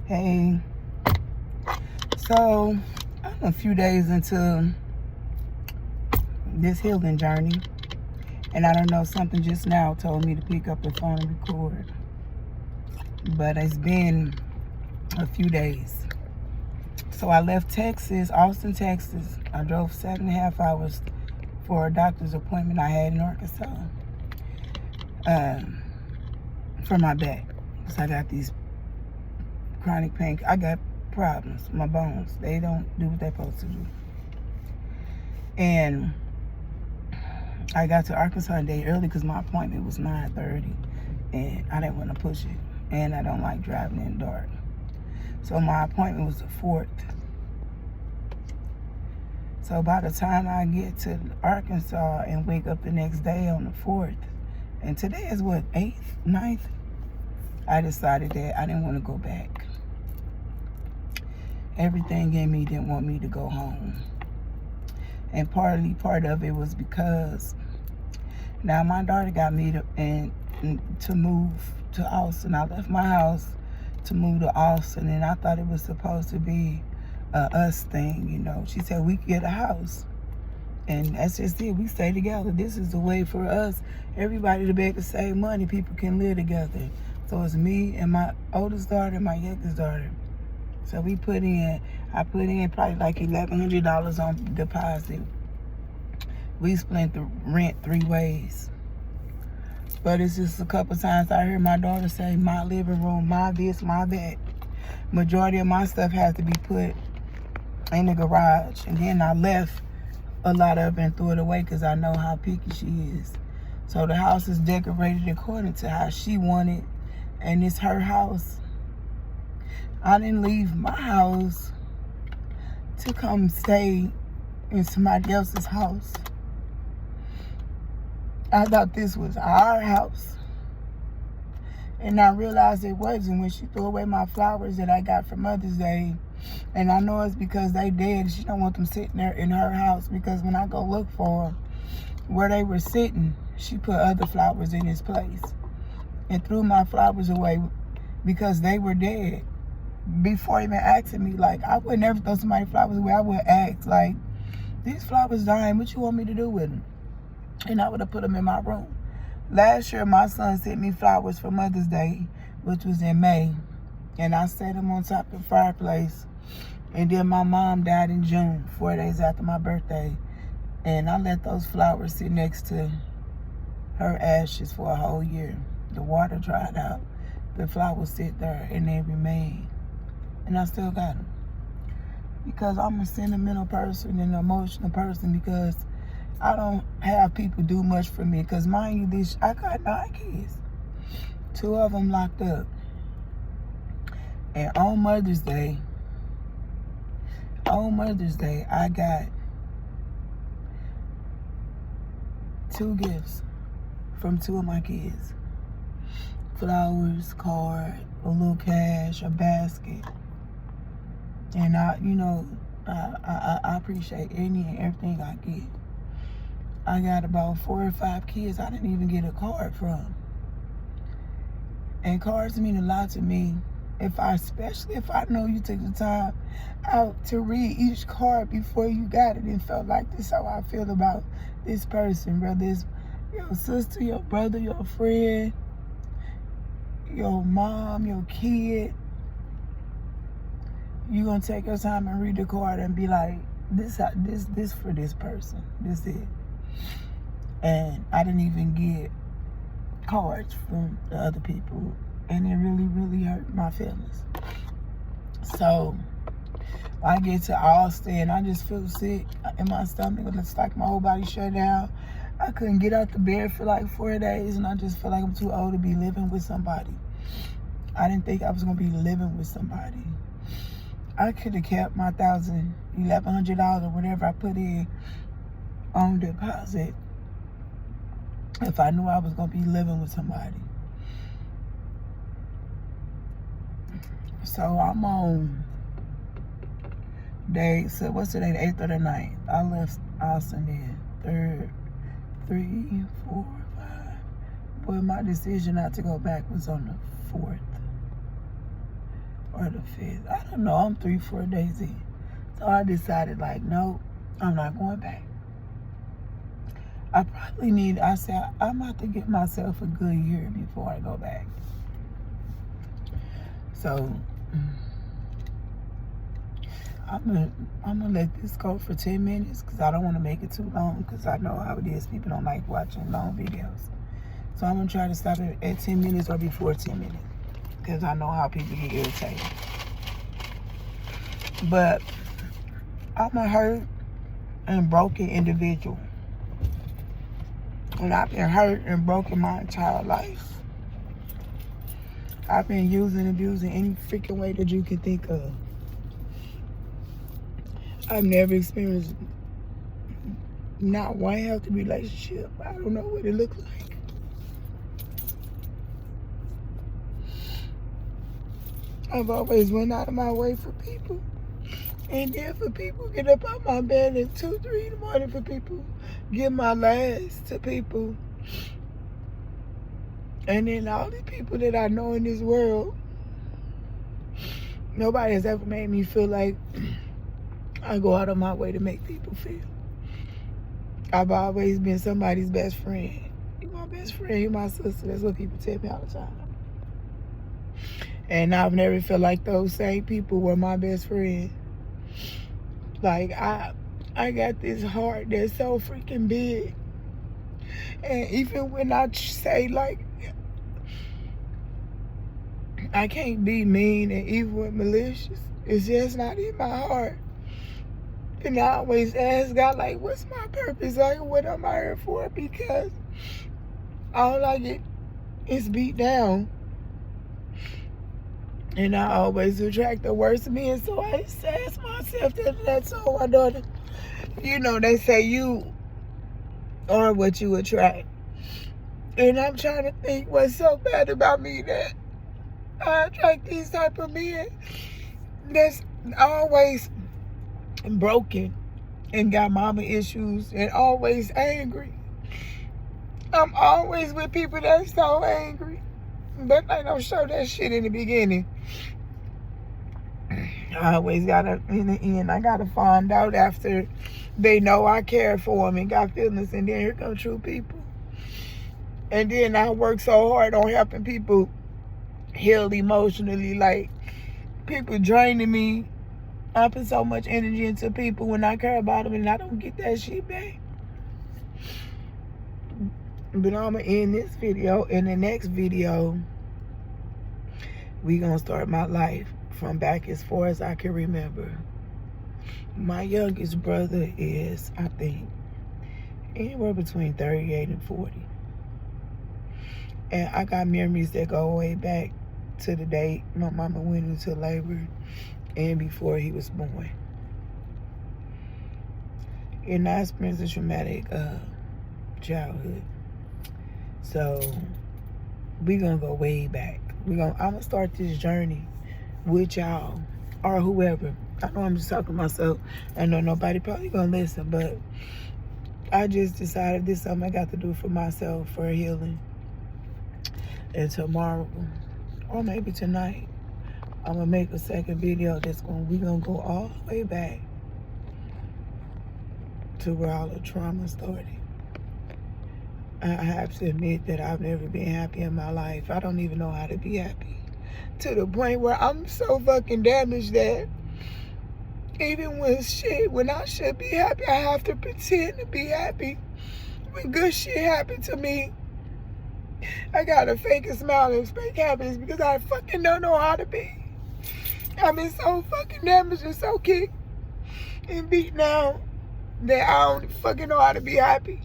Hey, so I'm a few days into this healing journey, and I don't know, something just now told me to pick up the phone and record. But it's been a few days. So I left Texas, Austin, Texas. I drove 7.5 hours for a doctor's appointment I had in Arkansas for my back. So I got these chronic pain. I got problems. My bones, they don't do what they're supposed to do. And I got to Arkansas a day early because my appointment was 9:30, and I didn't want to push it, and I don't like driving in the dark. So my appointment was the 4th. So by the time I get to Arkansas and wake up the next day on the 4th, and today is what, 8th, 9th, I decided that I didn't want to go back. Everything in me didn't want me to go home. And part of it was because now my daughter got me to move to Austin. I left my house to move to Austin, and I thought it was supposed to be a us thing, you know. She said we could get a house, and that's just it. We stay together. This is the way for us, everybody, to be able to save money. People can live together. So it's me and my oldest daughter and my youngest daughter. So I put in probably like $1,100 on deposit. We split the rent 3 ways. But it's just a couple times I heard my daughter say, my living room, my this, my that. Majority of my stuff has to be put in the garage. And then I left a lot of it and threw it away because I know how picky she is. So the house is decorated according to how she wanted, and it's her house. I didn't leave my house to come stay in somebody else's house. I thought this was our house. And I realized it wasn't when she threw away my flowers that I got for Mother's Day. And I know it's because they dead. She don't want them sitting there in her house, because when I go look for them, where they were sitting, she put other flowers in its place and threw my flowers away because they were dead. Before even asking me, like, I would never throw somebody's flowers away. I would ask, like, these flowers dying, what you want me to do with them? And I would have put them in my room. Last year, my son sent me flowers for Mother's Day, which was in May. And I set them on top of the fireplace. And then my mom died in June, 4 days after my birthday. And I let those flowers sit next to her ashes for a whole year. The water dried out. The flowers sit there and they remain. And I still got them. Because I'm a sentimental person and an emotional person, because I don't have people do much for me. Because mind you, I got 9 kids. 2 of them locked up. And on Mother's Day, I got 2 gifts from 2 of my kids. Flowers, card, a little cash, a basket. And I appreciate any and everything I get. I got about 4 or 5 kids I didn't even get a card from. And cards mean a lot to me. Especially if I know you took the time out to read each card before you got it and felt like this is how I feel about this person, whether it's your sister, your brother, your friend, your mom, your kid. You're gonna take your time and read the card and be like, this for this person. This it. And I didn't even get cards from the other people, and it really, really hurt my feelings. So I get to Austin, I just feel sick in my stomach. It's like my whole body shut down. I couldn't get out the bed for like 4 days, and I just feel like I'm too old to be living with somebody. I didn't think I was gonna be living with somebody. I could have kept my $1,100 or whatever I put in on deposit if I knew I was gonna be living with somebody. So I'm on what's today, the 8th or the 9th? I left Austin in 3rd, 3, 4, 5. But my decision not to go back was on the 4th. or the 5th. I don't know. I'm 3-4 days in. So I decided, like, no, I'm not going back. I said, I'm about to give myself a good year before I go back. So I'm gonna let this go for 10 minutes because I don't want to make it too long because I know how it is. People don't like watching long videos. So I'm gonna try to stop it at 10 minutes or before 10 minutes because I know how people get irritated. But I'm a hurt and broken individual. And I've been hurt and broken my entire life. I've been using and abusing any freaking way that you can think of. I've never experienced not one healthy relationship. I don't know what it looks like. I've always went out of my way for people. And then for people get up out my bed at 2, 3 in the morning for people, give my last to people. And then all the people that I know in this world, nobody has ever made me feel like I go out of my way to make people feel. I've always been somebody's best friend. You're my best friend, you're my sister. That's what people tell me all the time. And I've never felt like those same people were my best friend. Like, I got this heart that's so freaking big. And even when I say, like, I can't be mean and evil and malicious, it's just not in my heart. And I always ask God, like, what's my purpose? Like, what am I here for? Because all I get is beat down. And I always attract the worst men. So I used to ask myself that. So my daughter, you know, they say you are what you attract. And I'm trying to think what's so bad about me that I attract these type of men that's always broken and got mama issues and always angry. I'm always with people that's so angry, but they don't show that shit in the beginning. I always gotta, in the end, I gotta find out after they know I care for them and got feelings, and then here come true people. And then I work so hard on helping people heal emotionally, like people draining me. I put so much energy into people when I care about them and I don't get that shit back. But I'm gonna end this video. In the next video, we gonna start my life from back as far as I can remember. My youngest brother is, I think, anywhere between 38 and 40. And I got memories that go way back to the day my mama went into labor and before he was born. And I experienced a traumatic childhood. So we gonna go way back. I'm gonna start this journey with y'all or whoever. I know I'm just talking to myself. I know nobody probably gonna listen, but I just decided this is something I got to do for myself for healing. And tomorrow, or maybe tonight, I'm gonna make a second video we gonna go all the way back to where all the trauma started. I have to admit that I've never been happy in my life. I don't even know how to be happy. To the point where I'm so fucking damaged that even when I should be happy, I have to pretend to be happy. When good shit happened to me, I gotta fake a smile and fake happiness because I fucking don't know how to be. I've been so fucking damaged and so kicked and beat down that I don't fucking know how to be happy.